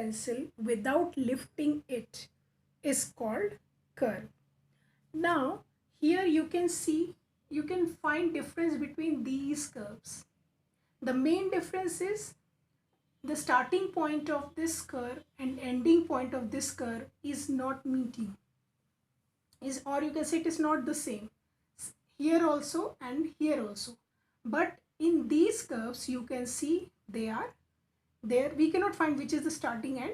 pencil without lifting it is called curve. Now here you can see, you can find difference between these curves. The main difference is the starting point of this curve and ending point of this curve is not meeting, is, or you can say it is not the same here also and here also. But in these curves you can see they are there, we cannot find which is the starting and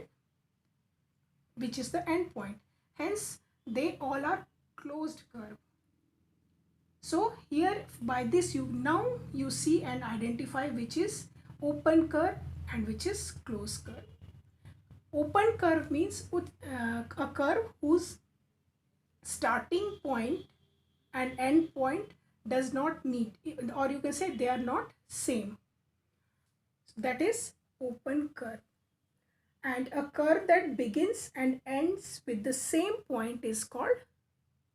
which is the end point, hence they all are closed curve. So here by this you now you see and identify which is open curve and which is closed curve. Open curve means a curve whose starting point and end point does not meet, or you can say they are not same. That is open curve. And a curve that begins and ends with the same point is called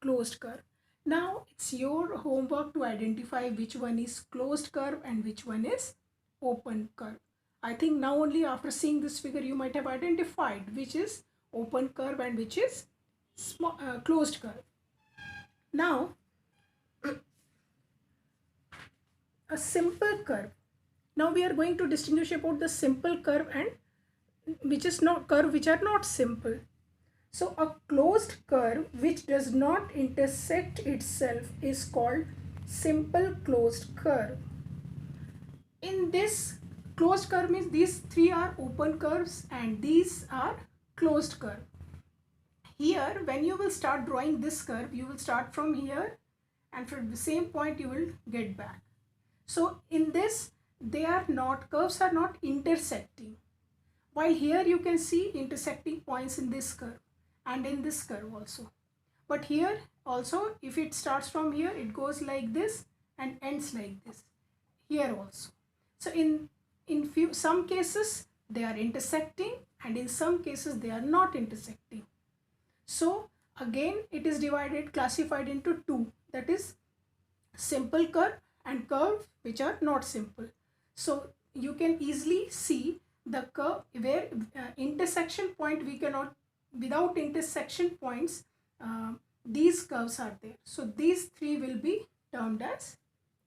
closed curve. Now it's your homework to identify which one is closed curve and which one is open curve. I think now only after seeing this figure you might have identified which is open curve and which is closed curve. Now a simple curve. Now we are going to distinguish about the simple curve and which is not curve which are not simple. So a closed curve which does not intersect itself is called simple closed curve. In this closed curve means these three are open curves and these are closed curve. Here when you will start drawing this curve, you will start from here and from the same point you will get back. So in this they are not, curves are not intersecting. While here you can see intersecting points in this curve and in this curve also. But here also if it starts from here it goes like this and ends like this. Here also. So in some cases they are intersecting and in some cases they are not intersecting. So again it is classified into two, that is simple curve and curve which are not simple. So you can easily see the curve where intersection point we cannot, without intersection points these curves are there. So these three will be termed as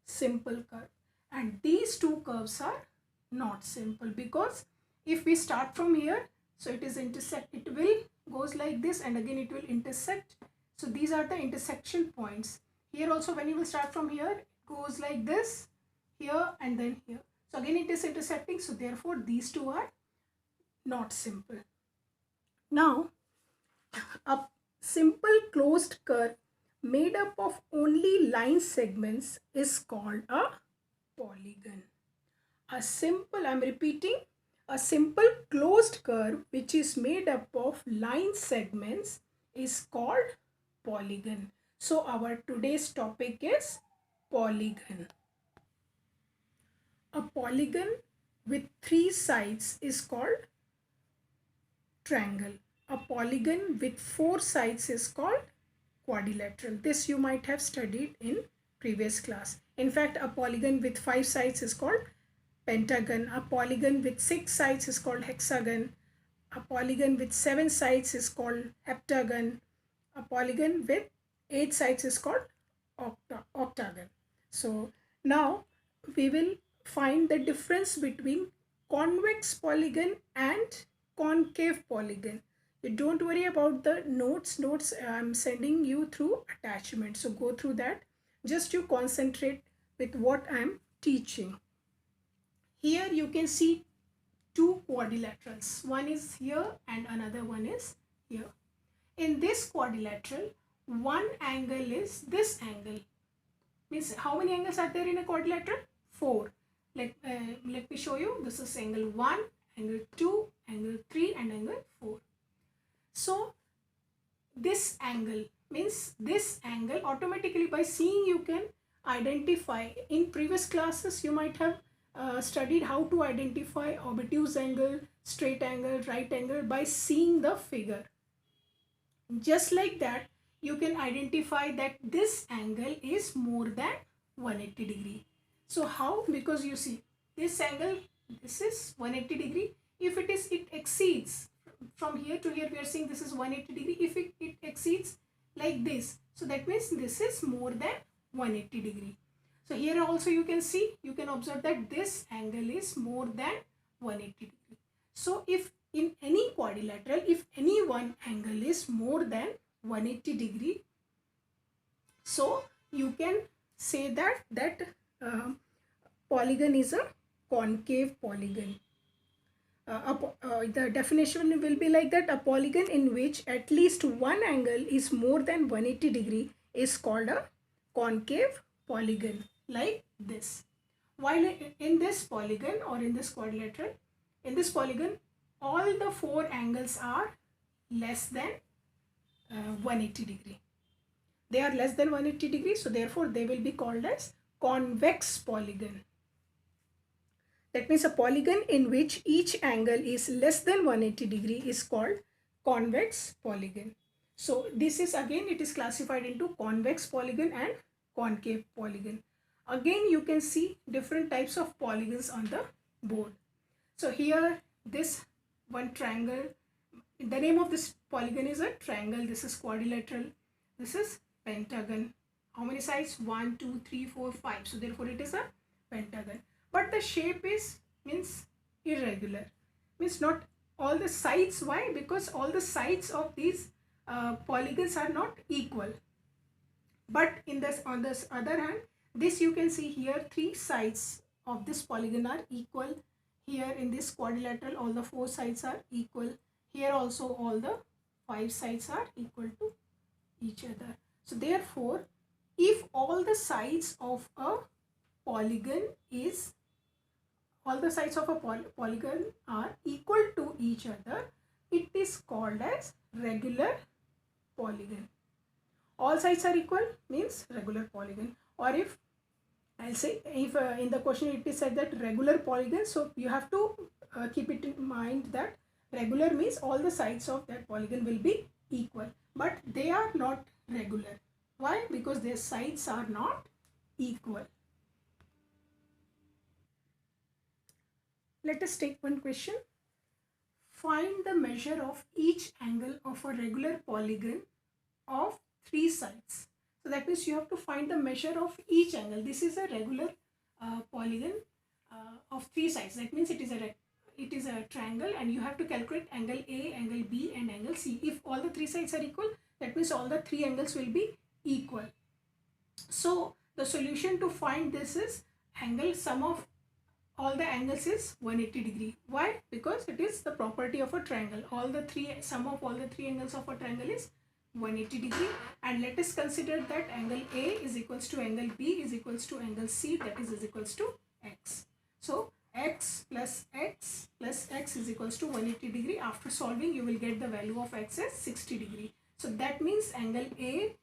simple curve and these two curves are not simple, because if we start from here, so it is it will goes like this and again it will intersect. So these are the intersection points. Here also when you will start from here it goes like this, here and then here. So again it is intersecting, so therefore these two are not simple. Now a simple closed curve made up of only line segments is called a polygon. A simple, I'm repeating, a simple closed curve which is made up of line segments is called polygon. So our today's topic is polygon. A polygon with three sides is called triangle. A polygon with four sides is called quadrilateral. This you might have studied in previous class. In fact, a polygon with 5 sides is called pentagon. A polygon with 6 sides is called hexagon. A polygon with 7 sides is called heptagon. A polygon with 8 sides is called octagon. So now we will find the difference between convex polygon and concave polygon. You don't worry about the notes. I'm sending you through attachment. So go through that. Just you concentrate with what I'm teaching. Here you can see two quadrilaterals. One is here and another one is here. In this quadrilateral, one angle is this angle. Means how many angles are there in a quadrilateral? 4. Let me show you. This is angle 1, angle 2, angle 3 and angle 4. So this angle means this angle, automatically by seeing you can identify. In previous classes you might have studied how to identify obtuse angle, straight angle, right angle by seeing the figure. Just like that you can identify that this angle is more than 180 degree. So how? Because you see this angle, this is 180 degree. If it exceeds from here to here we are saying this is 180 degree. If it exceeds like this, so that means this is more than 180 degree. So here also you can see, you can observe that this angle is more than 180 degree. So if in any quadrilateral, if any one angle is more than 180 degree, so you can say that polygon is a concave polygon. The definition will be like that: a polygon in which at least one angle is more than 180 degree is called a concave polygon, like this. While in this polygon or in this quadrilateral, in this polygon, all the four angles are less than 180 degree. They are less than 180 degree, so therefore they will be called as convex polygon. That means a polygon in which each angle is less than 180 degree is called convex polygon. So this is, again, it is classified into convex polygon and concave polygon. Again, you can see different types of polygons on the board. So here, this one triangle, the name of this polygon is a triangle. This is quadrilateral. This is pentagon. How many sides? 1, 2, 3, 4, 5. So therefore it is a pentagon. But the shape is means irregular. Means not all the sides. Why? Because all the sides of these polygons are not equal. But in this, on this other hand, this you can see here, three sides of this polygon are equal. Here in this quadrilateral, all the four sides are equal. Here also all the five sides are equal to each other. So therefore, if all the sides of a polygon is, all the sides of a polygon are equal to each other, it is called as regular polygon. All sides are equal means regular polygon. Or if I'll say, if in the question it is said that regular polygon, so you have to keep it in mind that regular means all the sides of that polygon will be equal, but they are not regular. Why? Because their sides are not equal. Let us take one question. Find the measure of each angle of a regular polygon of three sides. So that means you have to find the measure of each angle. This is a regular polygon of three sides. That means it is a triangle, and you have to calculate angle A, angle B, and angle C. If all the three sides are equal, that means all the three angles will be equal. So the solution to find this is angle sum of all the angles is 180 degree. Why? Because it is the property of a triangle. Sum of all the three angles of a triangle is 180 degree, and let us consider that angle A is equals to angle B is equals to angle C, that is equals to x. So x plus x plus x is equals to 180 degree. After solving, you will get the value of x as 60 degree. So that means angle A,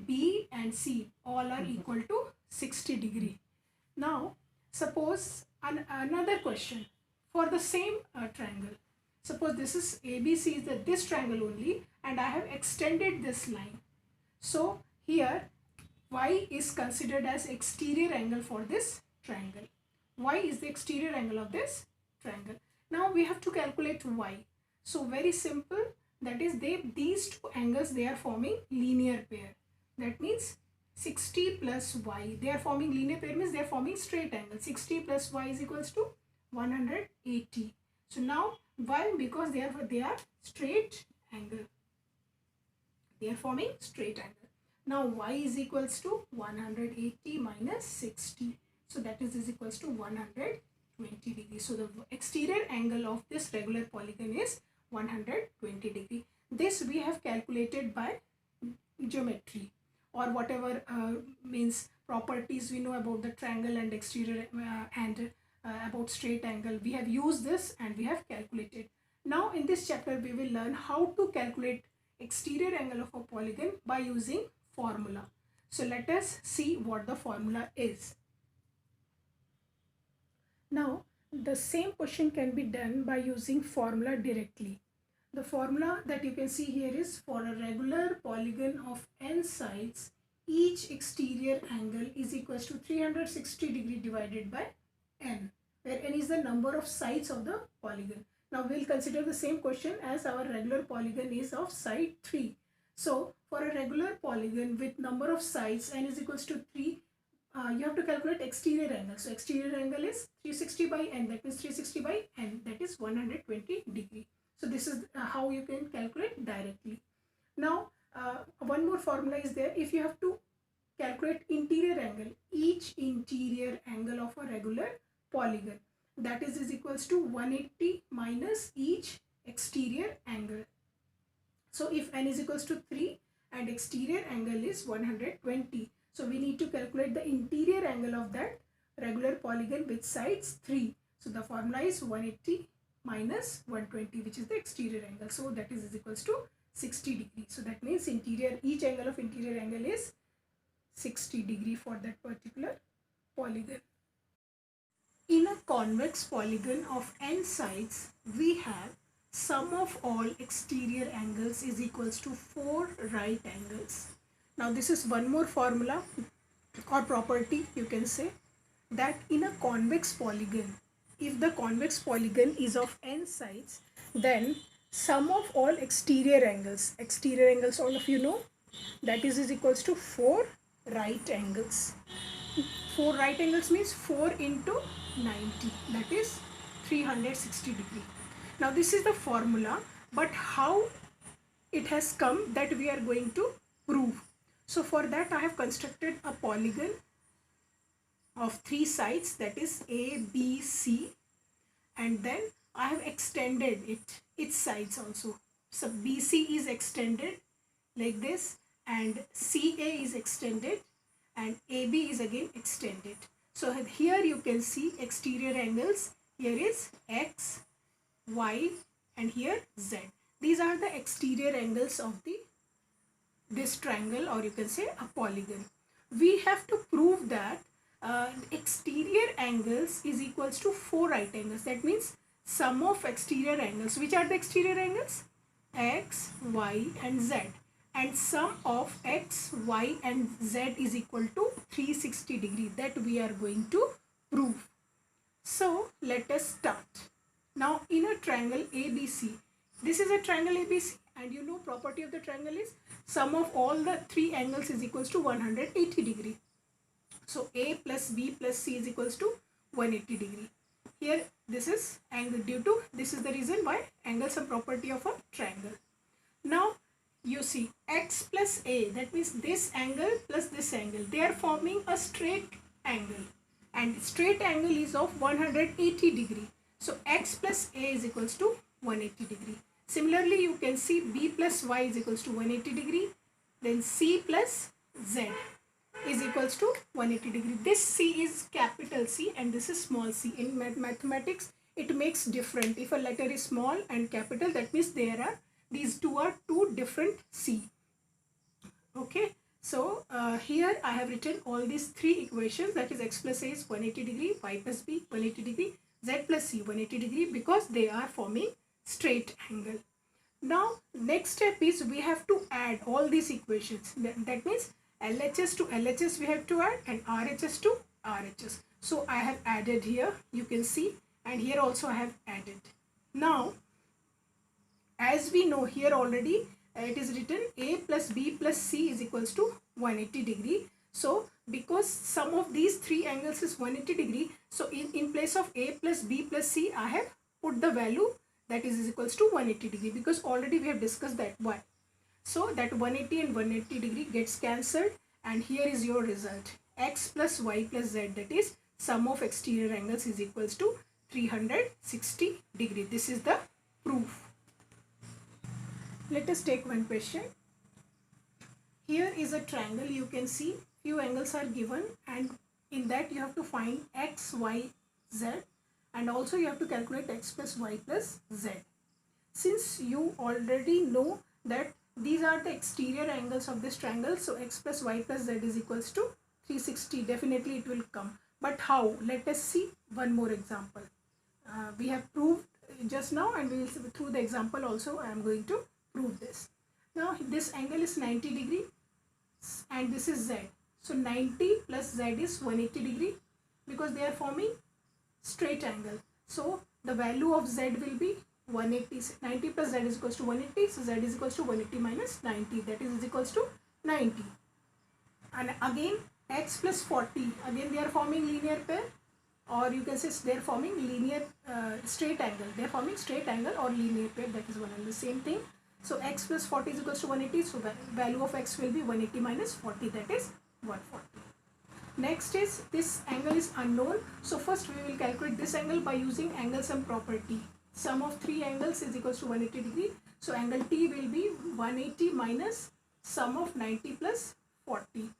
B and C all are equal to 60 degree. Now suppose another question for the same triangle. Suppose this is ABC is this triangle only, and I have extended this line. So here y is considered as exterior angle for this triangle. Y is the exterior angle of this triangle. Now we have to calculate y. So very simple, that is these two angles, they are forming linear pair. That means 60 plus y, they are forming linear pair means they are forming straight angle. 60 plus y is equals to 180. So now why? Because they are straight angle. They are forming straight angle. Now y is equals to 180 minus 60. So that is equals to 120 degree. So the exterior angle of this regular polygon is 120 degree. This we have calculated by geometry, or whatever means properties we know about the triangle and exterior and about straight angle. We have used this and we have calculated. Now in this chapter we will learn how to calculate exterior angle of a polygon by using formula. So let us see what the formula is. Now the same question can be done by using formula directly. The formula that you can see here is, for a regular polygon of n sides, each exterior angle is equals to 360 degree divided by n, where n is the number of sides of the polygon. Now we'll consider the same question as our regular polygon is of side 3. So for a regular polygon with number of sides n is equals to 3, you have to calculate exterior angle. So exterior angle is 360 by n, that means 360 by n, that is 120 degree. So this is how you can calculate directly. Now one more formula is there. If you have to calculate interior angle, each interior angle of a regular polygon, that is equals to 180 minus each exterior angle. So if n is equals to 3 and exterior angle is 120, so we need to calculate the interior angle of that regular polygon with sides 3. So the formula is 180 minus 120, which is the exterior angle. So that is equals to 60 degree. So that means each angle of interior angle is 60 degree for that particular polygon. In a convex polygon of n sides, we have sum of all exterior angles is equals to 4 right angles. Now this is one more formula or property, you can say, that in a convex polygon, if the convex polygon is of n sides, then sum of all exterior angles all of you know, that is equals to 4 right angles. 4 right angles means 4 into 90, that is 360 degree. Now this is the formula, but how it has come, that we are going to prove. So for that I have constructed a polygon of 3 sides, that is A, B, C, and then I have extended its sides also. So BC is extended like this, and CA is extended, and AB is again extended. So here you can see exterior angles. Here is X, Y, and here Z. These are the exterior angles of this triangle, or you can say a polygon. We have to prove that exterior angles is equals to 4 right angles. That means sum of exterior angles. Which are the exterior angles? X, Y, and Z. And sum of X, Y, and Z is equal to 360 degree. That we are going to prove. So let us start. Now in a triangle ABC, this is a triangle ABC, and you know property of the triangle is sum of all the 3 angles is equals to 180 degree. So A plus B plus C is equals to 180 degree. Here this is angle, due to this is the reason why angle sum property of a triangle. Now you see X plus A, that means this angle plus this angle, they are forming a straight angle, and straight angle is of 180 degree. So X plus A is equals to 180 degree. Similarly, you can see B plus Y is equals to 180 degree. Then C plus Z is equals to 180 degree. This C is capital C and this is small c. In mathematics, it makes different. If a letter is small and capital, that means these two are two different C. Okay. So here I have written all these 3 equations, that is X plus A is 180 degree, Y plus B 180 degree, Z plus C 180 degree, because they are forming straight angle. Now next step is we have to add all these equations. That means LHS to LHS we have to add, and RHS to RHS. So I have added here, you can see, and here also I have added. Now as we know here already, it is written A plus B plus C is equals to 180 degree. So because sum of these 3 angles is 180 degree, so in place of A plus B plus C, I have put the value that is equals to 180 degree, because already we have discussed that. Why? So that 180 and 180 degree gets cancelled, and here is your result. X plus Y plus Z, that is sum of exterior angles is equals to 360 degree. This is the proof. Let us take one question. Here is a triangle. You can see few angles are given, and in that you have to find X, Y, Z, and also you have to calculate X plus Y plus Z. Since you already know that these are the exterior angles of this triangle, so X plus Y plus Z is equals to 360. Definitely it will come. But how? Let us see one more example. We have proved just now, and we will see through the example also I am going to prove this. Now this angle is 90 degree and this is Z. So 90 plus Z is 180 degree, because they are forming straight angle. So the value of Z will be 180. 90 plus z is equals to 180. So z is equals to 180 minus 90. That is equals to 90. And again x plus 40. Again they are forming linear pair, or you can say they are forming linear straight angle. They are forming straight angle or linear pair. That is one and the same thing. So x plus 40 is equals to 180. So value of x will be 180 minus 40. That is 140. Next is this angle is unknown. So first we will calculate this angle by using angle sum property. Sum of three angles is equals to 180 degree. So angle T will be 180 minus sum of 90 plus 40.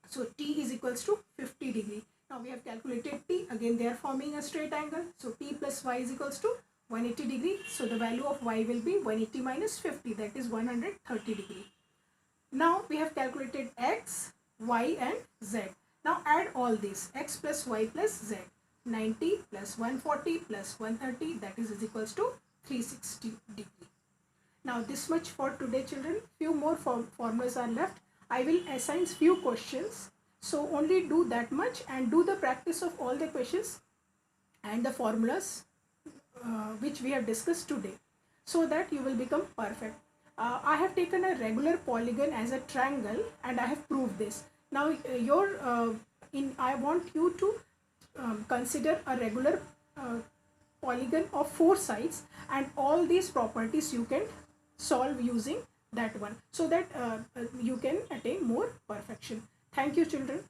So T is equals to 50 degree. Now we have calculated T. Again they are forming a straight angle. So T plus Y is equals to 180 degree. So the value of Y will be 180 minus 50. That is 130 degree. Now we have calculated X, Y and Z. Now add all these. X plus Y plus Z. 90 plus 140 plus 130, that is equals to 360 degree. Now this much for today, children. Few more formulas are left. I will assign few questions. So only do that much and do the practice of all the questions and the formulas which we have discussed today, so that you will become perfect. I have taken a regular polygon as a triangle and I have proved this. Now I want you to consider a regular polygon of 4 sides, and all these properties you can solve using that one, so that you can attain more perfection. Thank you, children.